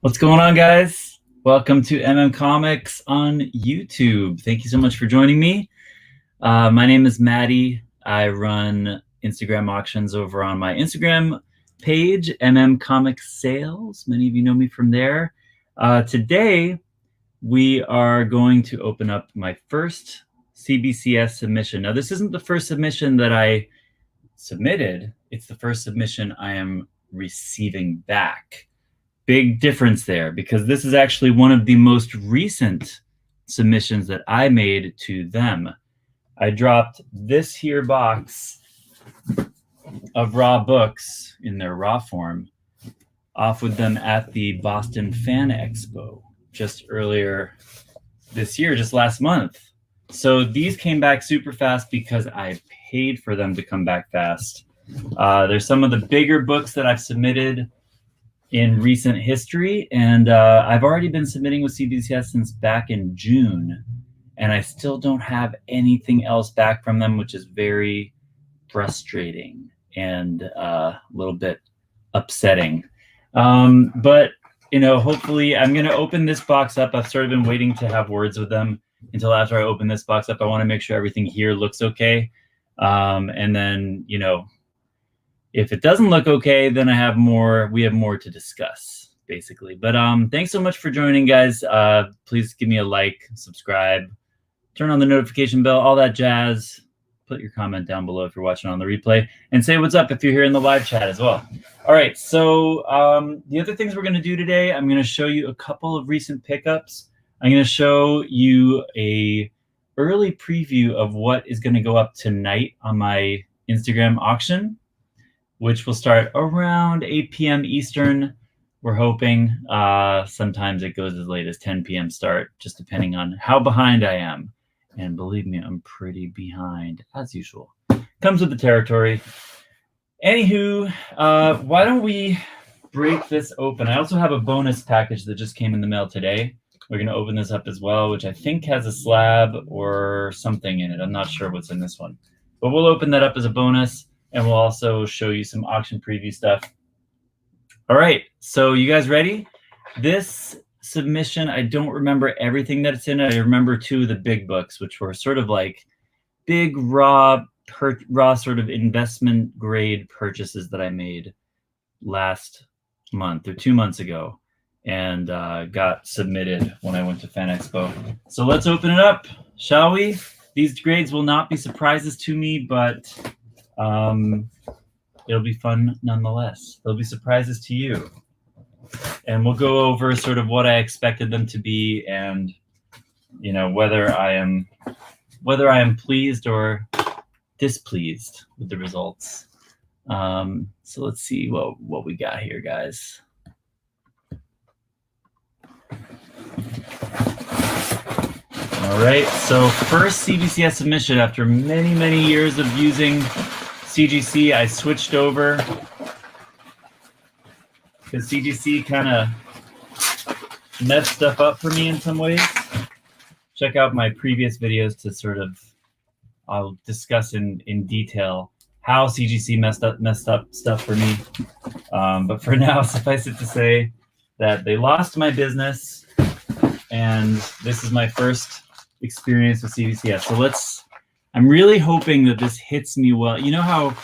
What's going on, guys? Welcome to Comics on YouTube. Thank you so much for joining me. My name is Matty. I run Instagram auctions over on my Instagram page, Comics Sales. Many of you know me from there. Today, we are going to open up my first CBCS submission. Now, this isn't the first submission that I submitted. It's the first submission I am receiving back. Big difference there, because this is actually one of the most recent submissions that I made to them. I dropped this here box of raw books in their raw form off with them at the Boston Fan Expo just earlier this year, just last month. So these came back super fast because I paid for them to come back fast. There's some of the bigger books that I've submitted in recent history, and I've already been submitting with CBCS since back in June, and I still don't have anything else back from them, which is very frustrating and a little bit upsetting. But hopefully I'm going to open this box up. I've sort of been waiting to have words with them until after I open this box up. I want to make sure everything here looks okay, and then if it doesn't look okay, then we have more to discuss, basically. But thanks so much for joining, guys. Please give me a like, subscribe, turn on the notification bell, all that jazz. Put your comment down below if you're watching on the replay, and say what's up if you're here in the live chat as well. All right, so the other things we're going to do today, I'm going to show you a couple of recent pickups. I'm going to show you a early preview of what is going to go up tonight on my Instagram auction, which will start around 8 p.m. Eastern. We're hoping. Sometimes it goes as late as 10 p.m. start, just depending on how behind I am. And believe me, I'm pretty behind, as usual. Comes with the territory. Anywho, why don't we break this open? I also have a bonus package that just came in the mail today. We're going to open this up as well, which I think has a slab or something in it. I'm not sure what's in this one. But we'll open that up as a bonus. And we'll also show you some auction preview stuff. All right, so you guys ready? This submission, I don't remember everything that it's in. I remember two of the big books, which were sort of like big raw sort of investment grade purchases that I made last month or 2 months ago, and got submitted when I went to Fan Expo. So let's open it up, shall we? These grades will not be surprises to me, but it'll be fun nonetheless. They'll be surprises to you. And we'll go over sort of what I expected them to be, and whether I am pleased or displeased with the results. So let's see what we got here, guys. All right, so first CBCS submission after many, many years of using CGC. I switched over because CGC kind of messed stuff up for me in some ways. Check out my previous videos to sort of, I'll discuss in detail how CGC messed up stuff for me. But for now, suffice it to say that they lost my business, and this is my first experience with CBCS. So I'm really hoping that this hits me well. You know how,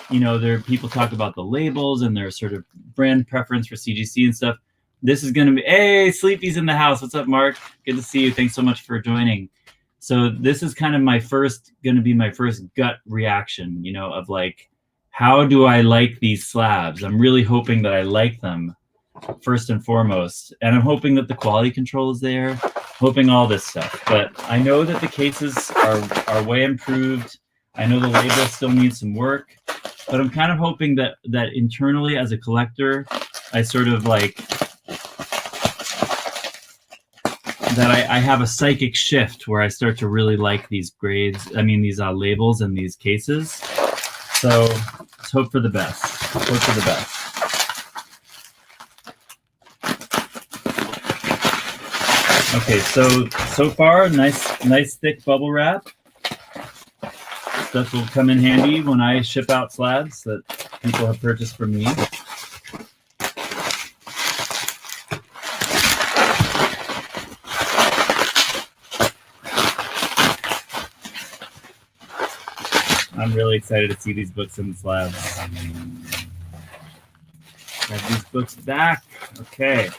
there are people talk about the labels and their sort of brand preference for CGC and stuff. This is going to be, hey, Sleepy's in the house. What's up, Mark? Good to see you. Thanks so much for joining. So this is kind of going to be my first gut reaction, of like, how do I like these slabs? I'm really hoping that I like them first and foremost. And I'm hoping that the quality control is there, hoping all this stuff. But I know that the cases are way improved. I know the label still needs some work, but I'm kind of hoping that internally as a collector, I sort of like that I have a psychic shift where I start to really like these these labels and these cases. So let's hope for the best. Hope for the best. Okay, so far, nice thick bubble wrap. Stuff will come in handy when I ship out slabs that people have purchased from me. I'm really excited to see these books in the slabs. Have these books back. Okay.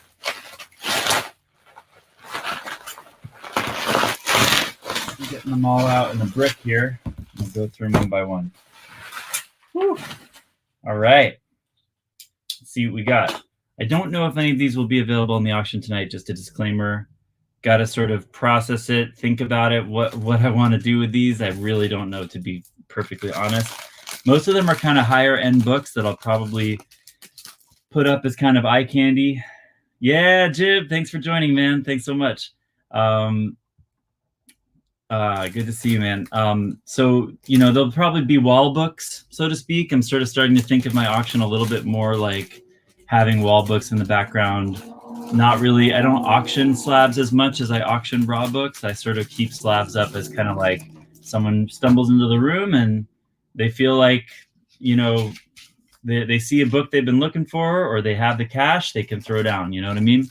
I'm getting them all out in the brick here. I'll go through them one by one. Whew. All right. Let's see what we got. I don't know if any of these will be available in the auction tonight. Just a disclaimer. Got to sort of process it, think about it, what I want to do with these. I really don't know, to be perfectly honest. Most of them are kind of higher end books that I'll probably put up as kind of eye candy. Yeah, Jib, thanks for joining, man. Thanks so much. Good to see you, man. So, you know, there'll probably be wall books, so to speak. I'm sort of starting to think of my auction a little bit more like having wall books in the background. Not really, I don't auction slabs as much as I auction raw books. I sort of keep slabs up as kind of like someone stumbles into the room and they feel like, you know, they see a book they've been looking for, or they have the cash, they can throw down, you know what I mean?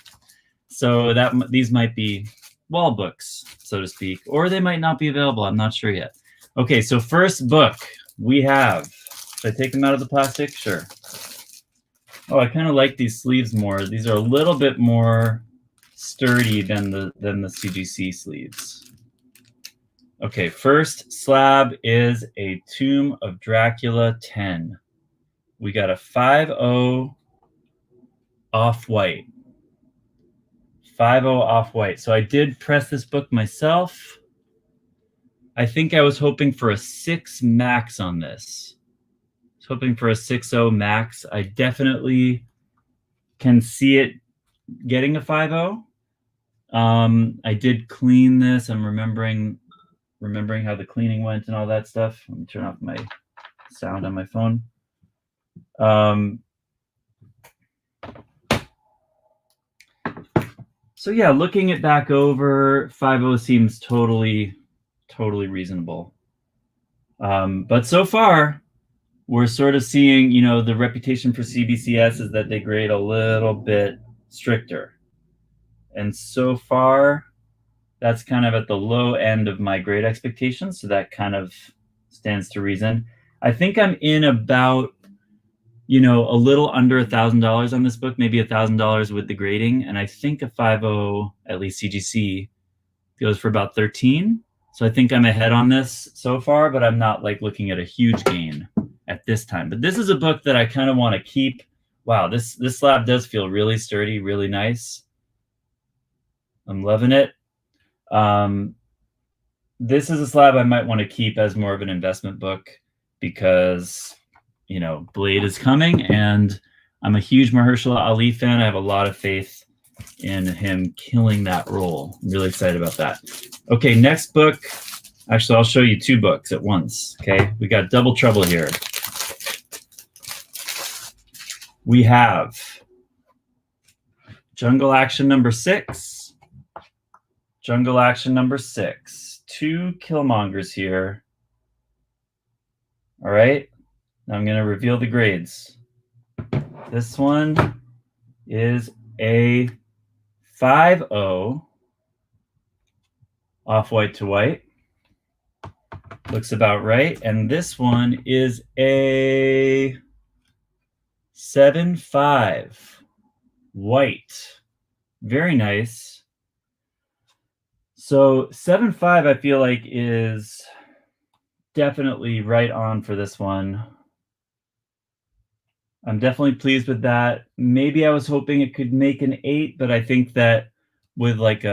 So that these might be wall books, so to speak, or they might not be available. I'm not sure yet. Okay, so first book we have, should I take them out of the plastic? Sure. Oh, I kind of like these sleeves more. These are a little bit more sturdy than the CGC sleeves. Okay, first slab is a Tomb of Dracula 10. We got a 5.0 off-white. 5.0 off-white. So I did press this book myself. I think I was hoping for a 6 max on this. Hoping for a 6.0 max. I definitely can see it getting a 5.0. I did clean this. I'm remembering how the cleaning went and all that stuff. Let me turn off my sound on my phone. So yeah, looking it back over, 5.0 seems totally reasonable. But so far, we're sort of seeing, you know, the reputation for CBCS is that they grade a little bit stricter. And so far, that's kind of at the low end of my grade expectations. So that kind of stands to reason. I think I'm in about, you know, a little under $1,000 on this book, maybe $1,000 with the grading. And I think a 5.0, at least CGC, goes for about 13. So I think I'm ahead on this so far, but I'm not like looking at a huge gain at this time. But this is a book that I kind of want to keep. Wow, this slab does feel really sturdy, really nice. I'm loving it. This is a slab I might want to keep as more of an investment book because, you know, Blade is coming and I'm a huge Mahershala Ali fan. I have a lot of faith in him killing that role. I'm really excited about that. Okay, next book. Actually, I'll show you 2 books at once. Okay, we got double trouble here. We have Jungle Action number 6. Jungle Action number 6. 2 Killmongers here. All right. Now I'm going to reveal the grades. This one is a 5.0 off-white to white. Looks about right. And this one is a 7.5 white. Very nice. So 7.5 I feel like is definitely right on for this one. I'm definitely pleased with that. Maybe I was hoping it could make an 8, but I think that with like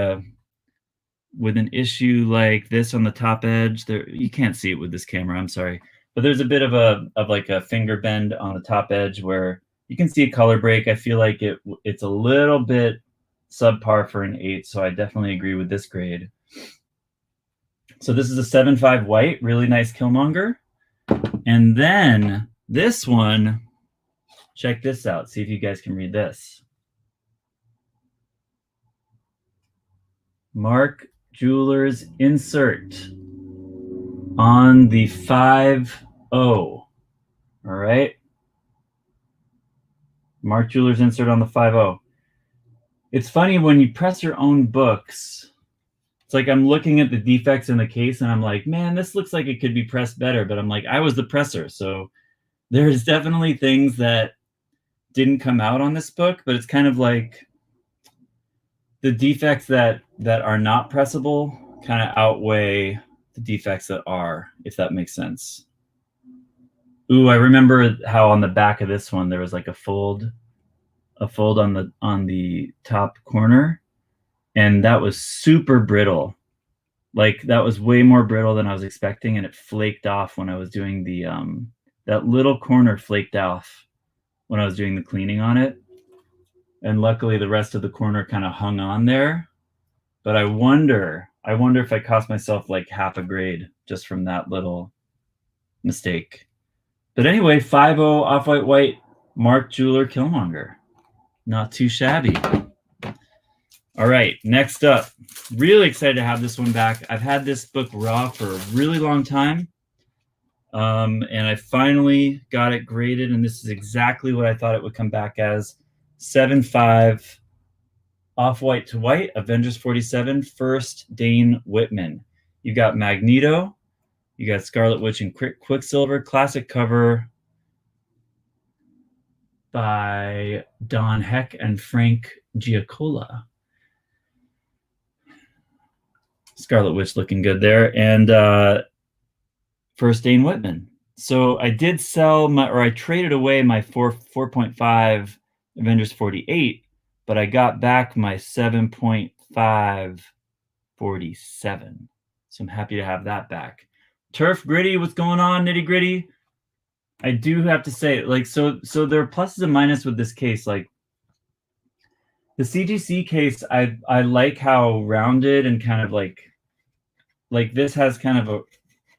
with an issue like this on the top edge, there, you can't see it with this camera, I'm sorry, but there's a bit of like a finger bend on the top edge where you can see a color break. I feel like it's a little bit subpar for an 8, so I definitely agree with this grade. So this is a 7.5 white, really nice Killmonger. And then this one, check this out. See if you guys can read this. Mark Jewelers insert on the 5.0. All right. Mark Jewelers insert on the 5.0. It's funny when you press your own books, It's like I'm looking at the defects in the case and I'm like, man, this looks like it could be pressed better. But I'm like, I was the presser. So there's definitely things that didn't come out on this book, but it's kind of like the defects that are not pressable kind of outweigh the defects that are, if that makes sense. Ooh, I remember how on the back of this one there was like a fold on the top corner, and that was super brittle. Like that was way more brittle than I was expecting, and it flaked off when I was doing the that little corner flaked off when I was doing the cleaning on it. And luckily the rest of the corner kind of hung on there. But I wonder if I cost myself like half a grade just from that little mistake. But anyway, 5-0 Off-White White Mark Jeweler Killmonger. Not too shabby. All right, next up. Really excited to have this one back. I've had this book raw for a really long time. And I finally got it graded, and this is exactly what I thought it would come back as. 7.5 Off-White to White, Avengers 47, first Dane Whitman. You got Magneto, you got Scarlet Witch and Quicksilver, classic cover by Don Heck and Frank Giacola. Scarlet Witch looking good there, and first Dane Whitman. So I did sell I traded away my 4.5 Avengers 48, but I got back my 7.5 47. So I'm happy to have that back. Turf Gritty, what's going on, Nitty Gritty? I do have to say, like, so there are pluses and minuses with this case. Like the CGC case, I like how rounded and kind of like this has kind of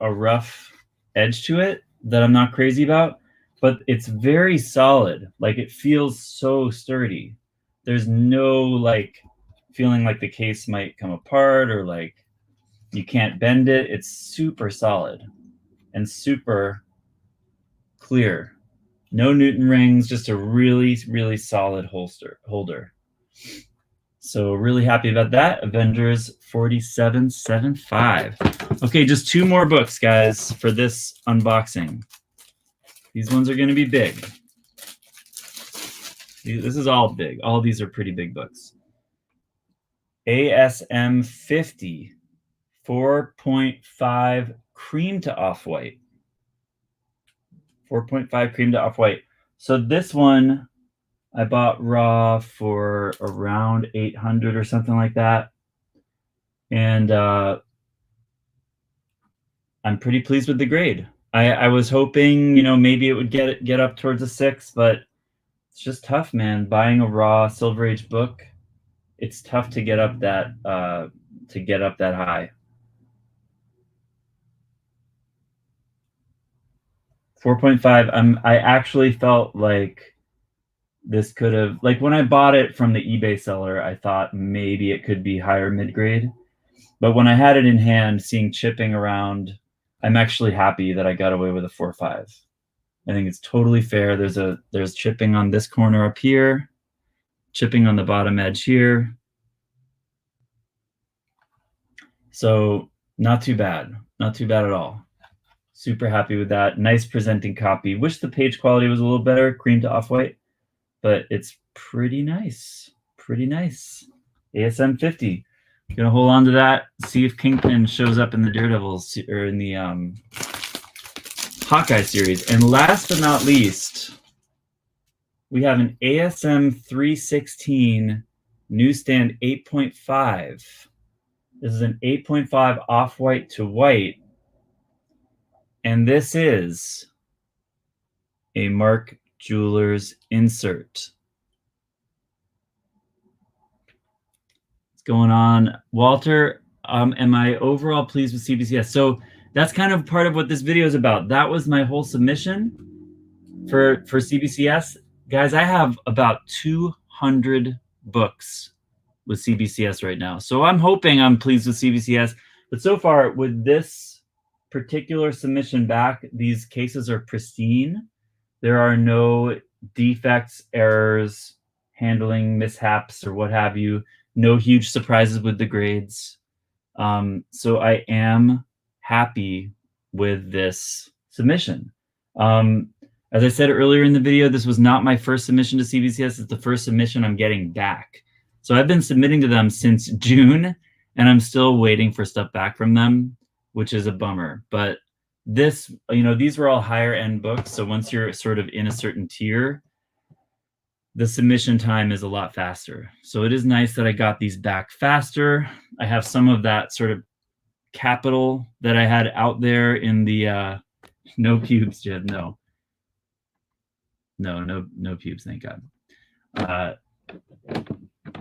a rough edge to it that I'm not crazy about, but it's very solid. Like it feels so sturdy. There's no like feeling like the case might come apart or like you can't bend it. It's super solid and super clear. No Newton rings, just a really, really solid holder. So really happy about that. Avengers 47.75. Okay, just 2 more books, guys, for this unboxing. These ones are going to be big. This is all big. All these are pretty big books. ASM 50, 4.5 cream to off-white. 4.5 cream to off-white. So this one I bought raw for around 800 or something like that. And I'm pretty pleased with the grade. I was hoping, you know, maybe it would get up towards a 6, but it's just tough, man. Buying a raw Silver Age book, it's tough to get up that high. 4.5. I actually felt like this could have, like when I bought it from the eBay seller, I thought maybe it could be higher mid-grade. But when I had it in hand, seeing chipping around, I'm actually happy that I got away with a 4.5. I think it's totally fair. There's chipping on this corner up here, chipping on the bottom edge here. So not too bad. Not too bad at all. Super happy with that. Nice presenting copy. Wish the page quality was a little better, cream to off-white, but it's pretty nice. Pretty nice. ASM 50. Gonna hold on to that. See if Kingpin shows up in the Daredevils or in the Hawkeye series. And last but not least, we have an ASM 316 newsstand 8.5. This is an 8.5 off-white to white. And this is a Mark Jewelers insert. What's going on, Walter? Am I overall pleased with CBCS? So that's kind of part of what this video is about. That was my whole submission for CBCS. Guys, I have about 200 books with CBCS right now. So I'm hoping I'm pleased with CBCS. But so far, with this particular submission back, these cases are pristine. There are no defects, errors, handling mishaps, or what have you. No huge surprises with the grades. So I am happy with this submission. As I said earlier in the video, this was not my first submission to CBCS. It's the first submission I'm getting back. So I've been submitting to them since June, and I'm still waiting for stuff back from them, which is a bummer. But this, these were all higher end books. So once you're sort of in a certain tier, the submission time is a lot faster. So it is nice that I got these back faster. I have some of that sort of capital that I had out there in the no pubes, Jed. No pubes, thank God.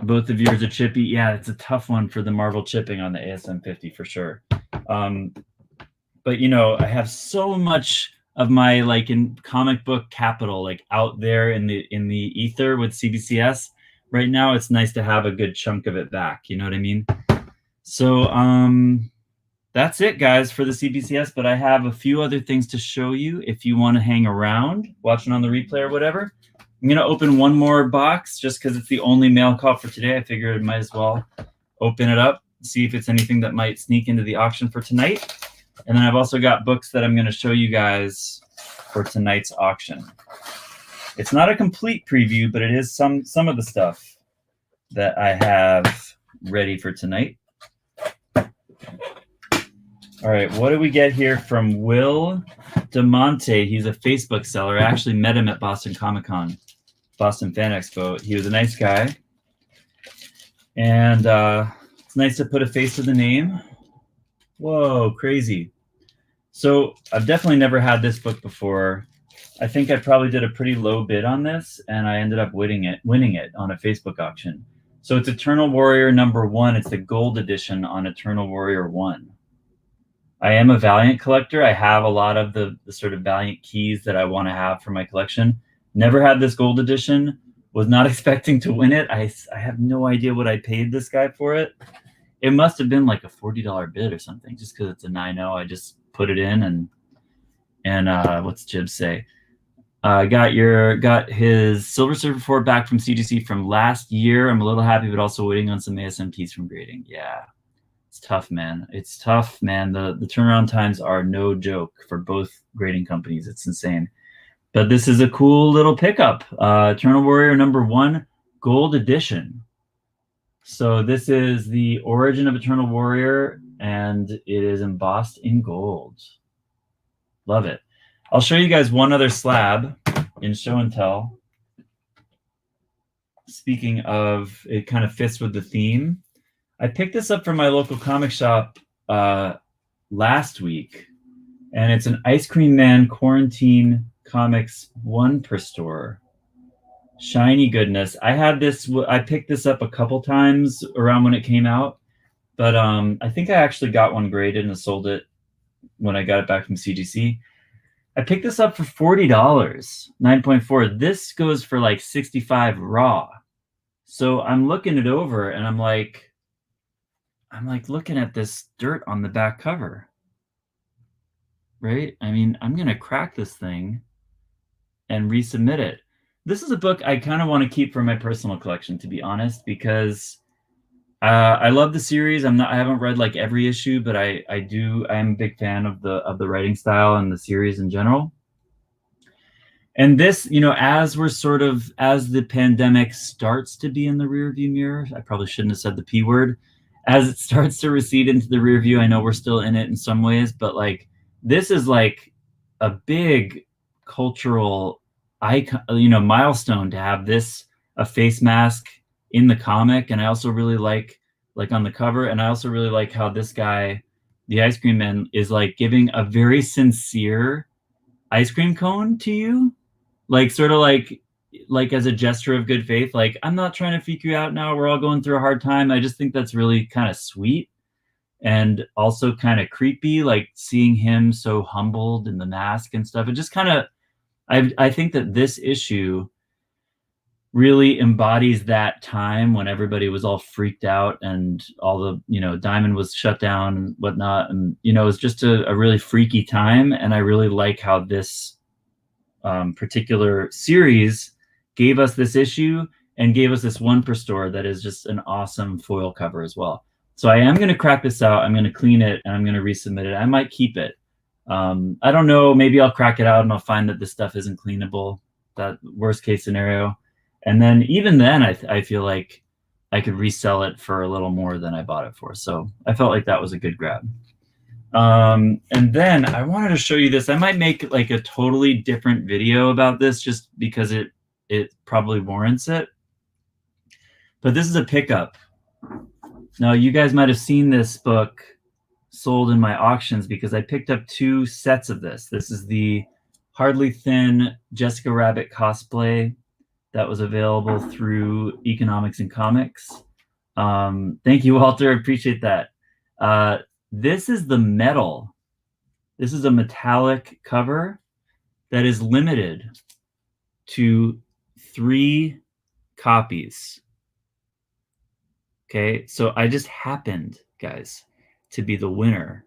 Both of yours are chippy. Yeah, it's a tough one for the Marvel chipping on the ASM 50 for sure. But I have so much of my in comic book capital out there in the ether with CBCS right now. It's nice to have a good chunk of it back. You know what I mean? So that's it, guys, for the CBCS. But I have a few other things to show you if you want to hang around, watching on the replay or whatever. I'm going to open one more box just because it's the only mail call for today. I figured I might as well open it up, see if it's anything that might sneak into the auction for tonight. And then I've also got books that I'm going to show you guys for tonight's auction. It's not a complete preview, but it is some of the stuff that I have ready for tonight. All right, what do we get here from Will DeMonte? He's a Facebook seller. I actually met him at Boston Comic-Con, Boston Fan Expo. He was a nice guy. And it's nice to put a face to the name. Whoa, crazy. So I've definitely never had this book before. I think I probably did a pretty low bid on this, and I ended up winning it on a Facebook auction. So it's Eternal Warrior #1. It's the gold edition on Eternal Warrior 1. I am a Valiant collector. I have a lot of the sort of Valiant keys that I want to have for my collection. Never had this gold edition. Was not expecting to win it. I have no idea what I paid this guy for it. It must have been like a $40 bid or something, just because it's a 9.0. I just put it in and what's Jib say? Got his Silver Surfer 4 back from CGC from last year. I'm a little happy, but also waiting on some ASM keys from grading. Yeah. It's tough, man. It's tough, man. The turnaround times are no joke for both grading companies. It's insane. But this is a cool little pickup. Eternal Warrior #1 gold edition. So this is the origin of Eternal Warrior, and it is embossed in gold. Love it. I'll show you guys one other slab in show and tell. Speaking of, it kind of fits with the theme. I picked this up from my local comic shop last week, and it's an Ice Cream Man Quarantine Comics 1 per store. Shiny goodness. I picked this up a couple times around when it came out, but I think I actually got one graded and sold it when I got it back from CGC. I picked this up for $40, 9.4. This goes for like 65 raw. So I'm looking it over and I'm like looking at this dirt on the back cover, right? I mean, I'm going to crack this thing and resubmit it. This is a book I kind of want to keep for my personal collection, to be honest, because I love the series. I haven't read like every issue, but I am a big fan of the writing style and the series in general. And this, as the pandemic starts to be in the rearview mirror, I probably shouldn't have said the P word. As it starts to recede into the rear view, I know we're still in it in some ways, but like this is like a big cultural icon, milestone to have this, a face mask in the comic. And I also really like on the cover, and I also really like how this guy, the Ice Cream Man, is like giving a very sincere ice cream cone to you, like sort of like as a gesture of good faith, like, I'm not trying to freak you out now. We're all going through a hard time. I just think that's really kind of sweet and also kind of creepy, like seeing him so humbled in the mask and stuff. It just kind of, I think that this issue really embodies that time when everybody was all freaked out and all the, Diamond was shut down and whatnot. And, it was just a really freaky time. And I really like how this particular series gave us this issue and gave us this 1 per store that is just an awesome foil cover as well. So I am going to crack this out. I'm going to clean it and I'm going to resubmit it. I might keep it. I don't know. Maybe I'll crack it out and I'll find that this stuff isn't cleanable. That worst case scenario. And then even then, I feel like I could resell it for a little more than I bought it for. So I felt like that was a good grab. And then I wanted to show you this. I might make like a totally different video about this just because it probably warrants it. But this is a pickup. Now, you guys might have seen this book sold in my auctions because I picked up 2 sets of this. This is the Hardly Thin Jessica Rabbit cosplay that was available through Economics and Comics. Thank you, Walter. Appreciate that. This is the metal. This is a metallic cover that is limited to 3 copies. Okay, so I just happened, guys, to be the winner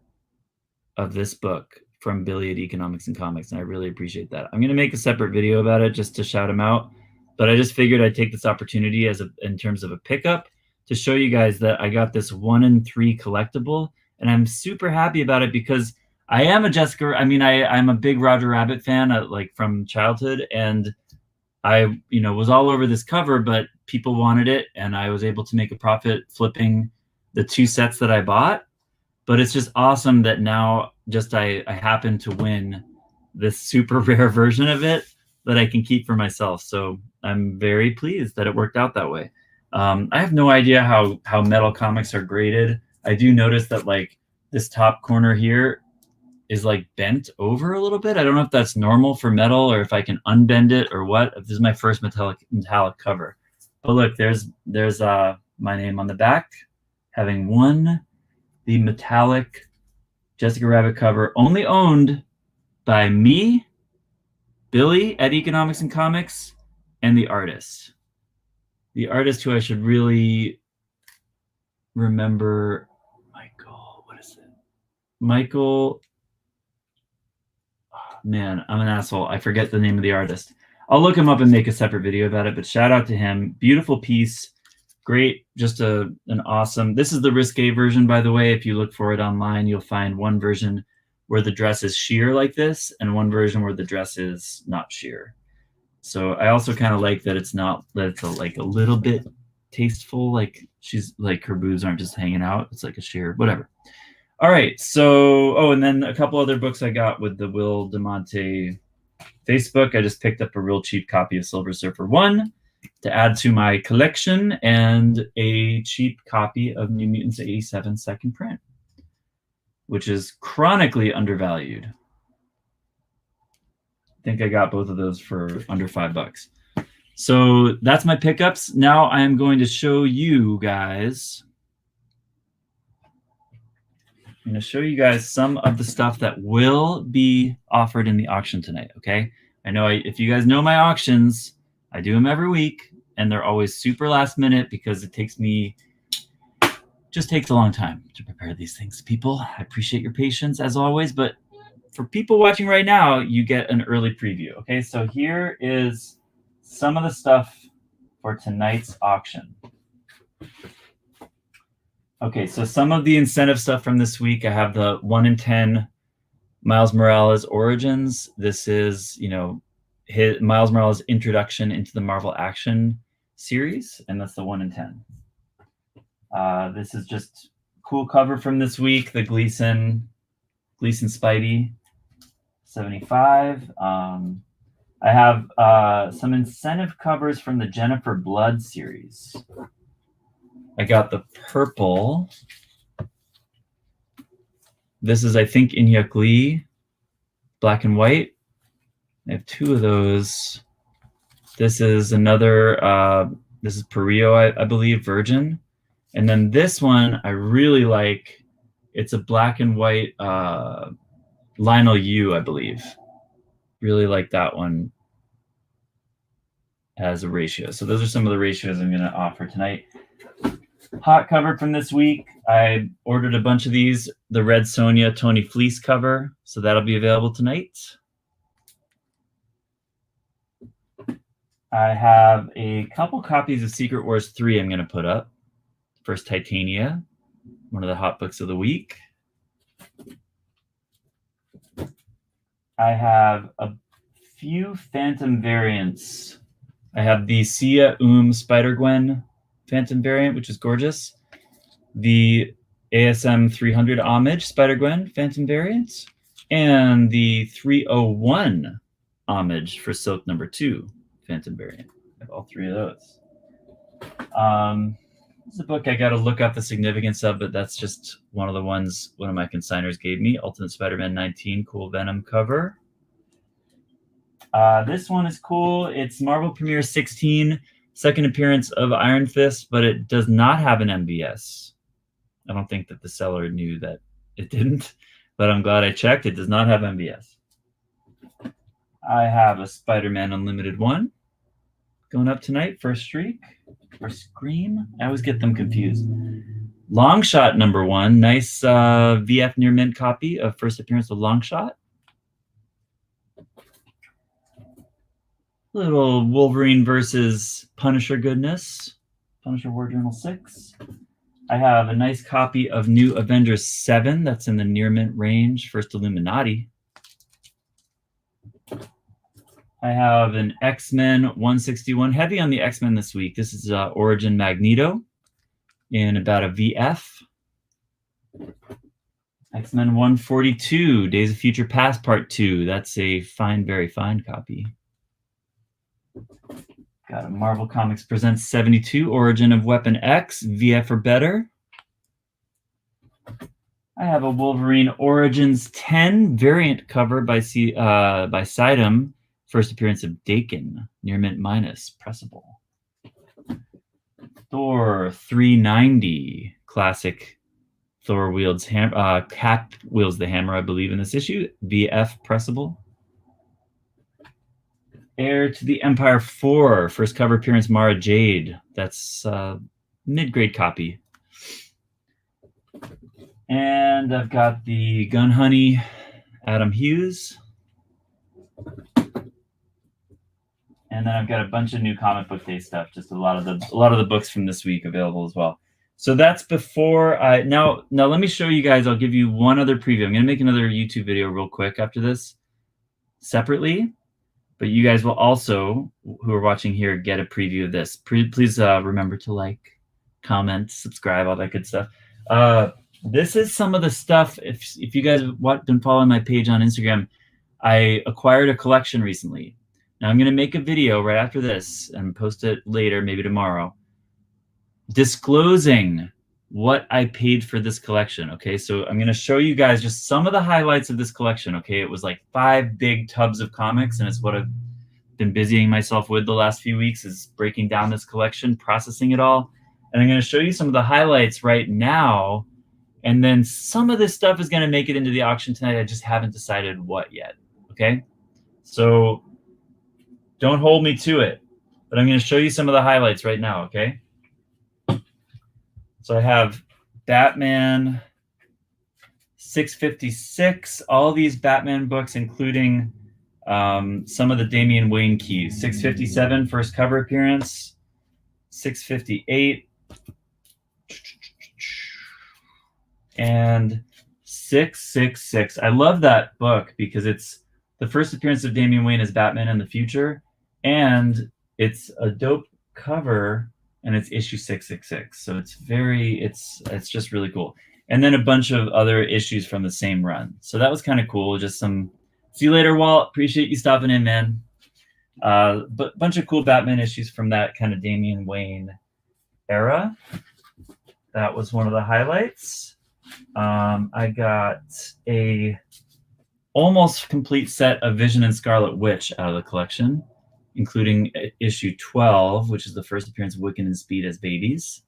of this book from Billy at Economics and Comics, and I really appreciate that. I'm going to make a separate video about it just to shout him out, but I just figured I'd take this opportunity in terms of a pickup to show you guys that I got this 1 in 3 collectible, and I'm super happy about it because I am a I'm a big Roger Rabbit fan, like from childhood, and I, was all over this cover, but people wanted it, and I was able to make a profit flipping the 2 sets that I bought. But it's just awesome that now I happen to win this super rare version of it that I can keep for myself. So I'm very pleased that it worked out that way. I have no idea how metal comics are graded. I do notice that like this top corner here is like bent over a little bit. I don't know if that's normal for metal or if I can unbend it or what. If this is my first metallic cover. But look, there's my name on the back, having won the metallic Jessica Rabbit cover, only owned by me, Billy at Economics and Comics, and the artist. The artist who I should really remember, Michael, what is it? Michael, oh, man, I'm an asshole. I forget the name of the artist. I'll look him up and make a separate video about it, but shout out to him. Beautiful piece. Great, just an awesome. This is the risque version, by the way. If you look for it online, you'll find one version where the dress is sheer like this, and one version where the dress is not sheer. So I also kind of like that it's like a little bit tasteful, like she's like her boobs aren't just hanging out. It's like a sheer, whatever. All right, so and then a couple other books I got with the Will DeMonte Facebook. I just picked up a real cheap copy of Silver Surfer 1 to add to my collection, and a cheap copy of New Mutants 87 second print, which is chronically undervalued. I think I got both of those for under $5. So that's my pickups. Now I am going to show you guys. I'm going to show you guys some of the stuff that will be offered in the auction tonight. Okay, I know if you guys know my auctions, I do them every week, and they're always super last minute because it takes a long time to prepare these things, people. I appreciate your patience as always, but for people watching right now, you get an early preview. Okay, so here is some of the stuff for tonight's auction. Okay, so some of the incentive stuff from this week, I have the 1 in 10 Miles Morales Origins. This is, Miles Morales' introduction into the Marvel Action series, and that's the 1 in 10. This is just cool cover from this week, the Gleason Spidey 75. I have some incentive covers from the Jennifer Blood series. I got the purple. This is, I think, Inyuk Lee, black and white. I have 2 of those. This is another, this is Perio, I believe, Virgin. And then this one I really like. It's a black and white Lionel Yu, I believe. Really like that one as a ratio. So those are some of the ratios I'm going to offer tonight. Hot cover from this week. I ordered a bunch of these. The Red Sonja Tony Fleece cover. So that'll be available tonight. I have a couple copies of Secret Wars 3 I'm going to put up. First Titania. one of the hot books of the week. I have a few Phantom variants. I have the Sia Spider-Gwen Phantom variant, which is gorgeous. The ASM 300 Homage Spider-Gwen Phantom variant. And the 301 Homage for Silk #2 Phantom variant. I have all three of those. This is a book I got to look up the significance of, but that's just one of the ones one of my consigners gave me. Ultimate Spider-Man 19 cool Venom cover. This one is cool. It's Marvel Premiere 16, second appearance of Iron Fist, but it does not have an MBS. I don't think that the seller knew that it didn't, but I'm glad I checked. It does not have MBS. I have a Spider-Man Unlimited 1 going up tonight, first streak or Scream. I always get them confused. Longshot #1, nice VF near mint copy of first appearance of Longshot. Little Wolverine versus Punisher goodness. Punisher War Journal 6. I have a nice copy of New Avengers 7 that's in the near mint range, first Illuminati. I have an X-Men 161, heavy on the X-Men this week. This is Origin Magneto in about a VF. X-Men 142, Days of Future Past Part 2. That's a fine, very fine copy. Got a Marvel Comics Presents 72, Origin of Weapon X, VF or better. I have a Wolverine Origins 10 variant cover by Sidem, first appearance of Dakin, near mint minus, pressable. Thor 390, classic Thor wields Cap wields the hammer, I believe, in this issue, VF pressable. Heir to the Empire 4, first cover appearance Mara Jade. That's mid-grade copy. And I've got the Gun Honey Adam Hughes. And then I've got a bunch of new comic book day stuff, just a lot of the books from this week available as well. So that's before now let me show you guys. I'll give you one other preview. I'm going to make another YouTube video real quick after this separately. But you guys will also, who are watching here, get a preview of this. Please remember to like, comment, subscribe, all that good stuff. This is some of the stuff. If you guys have been following my page on Instagram, I acquired a collection recently. Now I'm going to make a video right after this and post it later, maybe tomorrow, disclosing what I paid for this collection. Okay, so I'm going to show you guys just some of the highlights of this collection. Okay, it was like 5 big tubs of comics, and it's what I've been busying myself with the last few weeks, is breaking down this collection, processing it all. And I'm going to show you some of the highlights right now, and then some of this stuff is going to make it into the auction tonight. I just haven't decided what yet. Okay, so don't hold me to it, but I'm going to show you some of the highlights right now. Okay. So I have Batman 656, all these Batman books, including some of the Damian Wayne keys. 657, first cover appearance. 658. And 666. I love that book because it's the first appearance of Damian Wayne as Batman in the future. And it's a dope cover. And it's issue 666, so it's just really cool. And then a bunch of other issues from the same run. So that was kind of cool. Just some. See you later, Walt. Appreciate you stopping in, man. But bunch of cool Batman issues from that kind of Damian Wayne era. That was one of the highlights. I got a almost complete set of Vision and Scarlet Witch out of the collection, including issue 12, which is the first appearance of Wiccan and Speed as babies.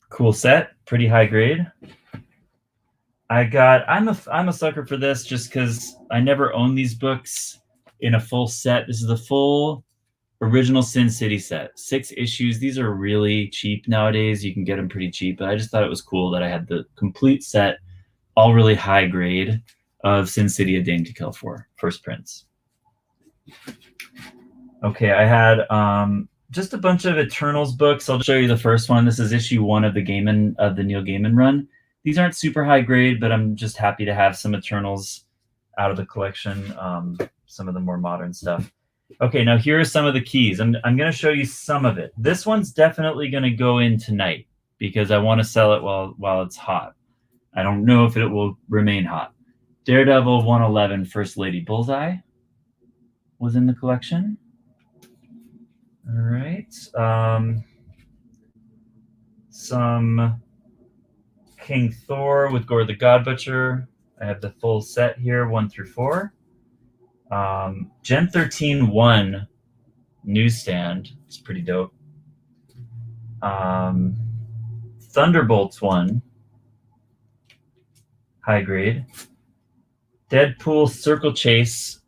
Cool set, pretty high grade. I'm a sucker for this just because I never owned these books in a full set. This is the full original Sin City set, 6 issues. These are really cheap nowadays. You can get them pretty cheap, but I just thought it was cool that I had the complete set, all really high grade, of Sin City: A Dame to Kill For, first prints. Okay, I had just a bunch of Eternals books. I'll show you the first one. This is issue 1 of the Neil Gaiman run. These aren't super high grade, but I'm just happy to have some Eternals out of the collection, some of the more modern stuff. Okay, now here are some of the keys. I'm going to show you some of it. This one's definitely going to go in tonight because I want to sell it while it's hot. I don't know if it will remain hot. Daredevil 111 First Lady Bullseye was in the collection. All right. Some King Thor with Gore the God Butcher. I have the full set here, 1 through 4. Gen 13 1 newsstand. It's pretty dope. Thunderbolts 1 high grade. Deadpool Circle Chase.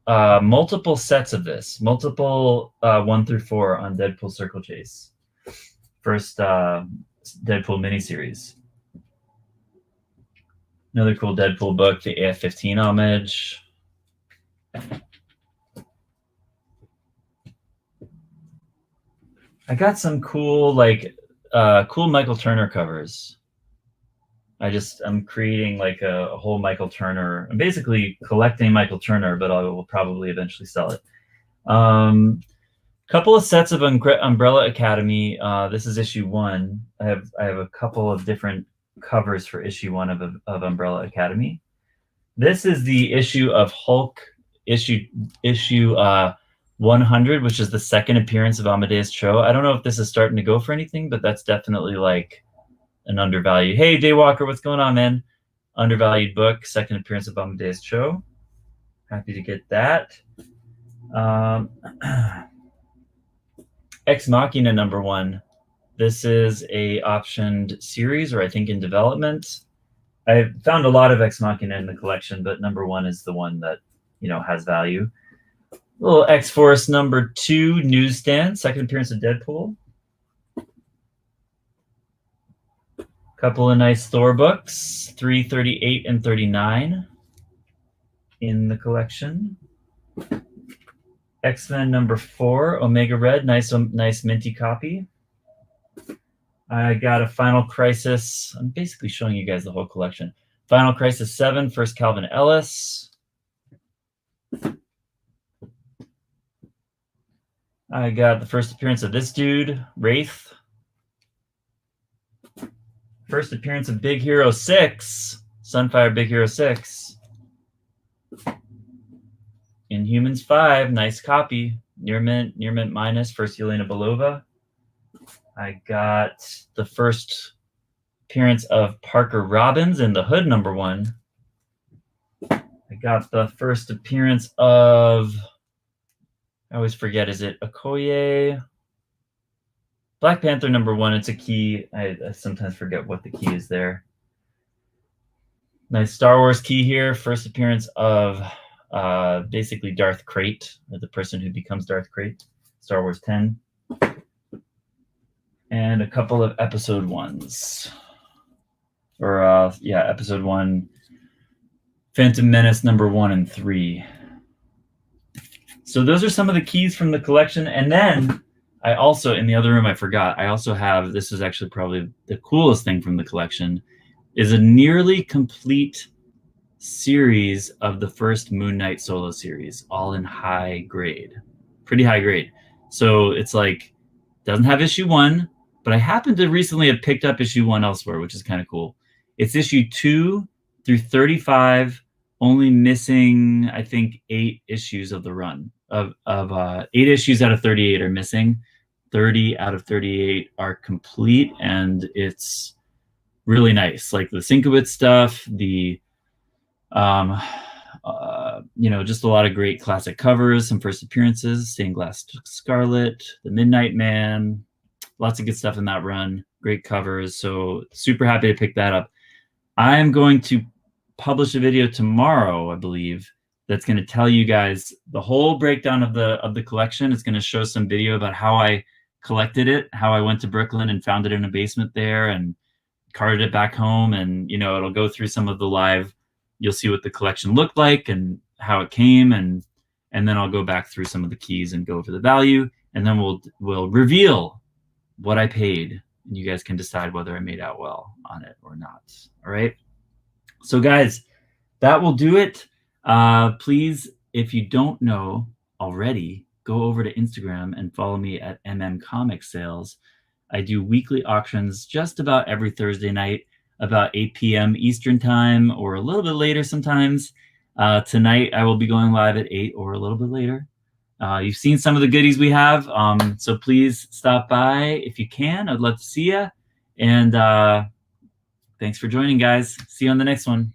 Multiple sets of this. Multiple 1 through 4 on Deadpool Circle Chase. First Deadpool miniseries. Another cool Deadpool book, the AF-15 homage. I got some cool cool Michael Turner covers. I'm creating like a whole Michael Turner. I'm basically collecting Michael Turner, but I will probably eventually sell it. Couple of sets of Umbrella Academy. This is issue 1. I have a couple of different covers for issue 1 of Umbrella Academy. This is the issue of Hulk issue 100, which is the second appearance of Amadeus Cho. I don't know if this is starting to go for anything, but that's definitely like an undervalued. Hey, Daywalker, what's going on, man? Undervalued book, second appearance of Amadeus Cho. Happy to get that. Ex Machina #1. This is a optioned series, or I think in development. I found a lot of Ex Machina in the collection, but #1 is the one that has value. Little X-Force #2 newsstand, second appearance of Deadpool. Couple of nice Thor books, 338 and 39 in the collection. X-Men #4, Omega Red, nice minty copy. I got a Final Crisis. I'm basically showing you guys the whole collection. Final Crisis 7, first Calvin Ellis. I got the first appearance of this dude, Wraith. First appearance of Big Hero 6, Sunfire Big Hero 6. Inhumans 5, nice copy. Near mint minus, first Yelena Belova. I got the first appearance of Parker Robbins in The Hood #1. I got the first appearance of, I always forget, is it Okoye? Black Panther #1, it's a key. I sometimes forget what the key is there. Nice Star Wars key here. First appearance of basically Darth Krayt, or the person who becomes Darth Krayt. Star Wars 10. And a couple of episode 1s. Or, episode 1. Phantom Menace #1 and 3. So those are some of the keys from the collection. And then I also, in the other room, I forgot, I also have, this is actually probably the coolest thing from the collection, is a nearly complete series of the first Moon Knight solo series, all in high grade. Pretty high grade. So it's like, doesn't have issue 1, but I happen to recently have picked up issue 1 elsewhere, which is kind of cool. It's issue 2 through 35, only missing, I think, 8 issues of the run. Of 8 issues out of 38 are missing. 30 out of 38 are complete, and it's really nice. Like the Sienkiewicz stuff, the just a lot of great classic covers, some first appearances, Stained Glass Scarlet, The Midnight Man, lots of good stuff in that run. Great covers, so super happy to pick that up. I'm going to publish a video tomorrow, I believe, that's going to tell you guys the whole breakdown of the collection. It's going to show some video about how I collected it, how I went to Brooklyn and found it in a basement there and carted it back home, and it'll go through some of the live. You'll see what the collection looked like and how it came, and then I'll go back through some of the keys and go over the value. and then we'll reveal what I paid, and you guys can decide whether I made out well on it or not. All right. So guys, that will do it. Please, if you don't know already, go over to Instagram and follow me at Comic Sales. I do weekly auctions just about every Thursday night, about 8 p.m. Eastern time, or a little bit later sometimes. Tonight I will be going live at 8 or a little bit later. You've seen some of the goodies we have, so please stop by if you can. I'd love to see you. And thanks for joining, guys. See you on the next one.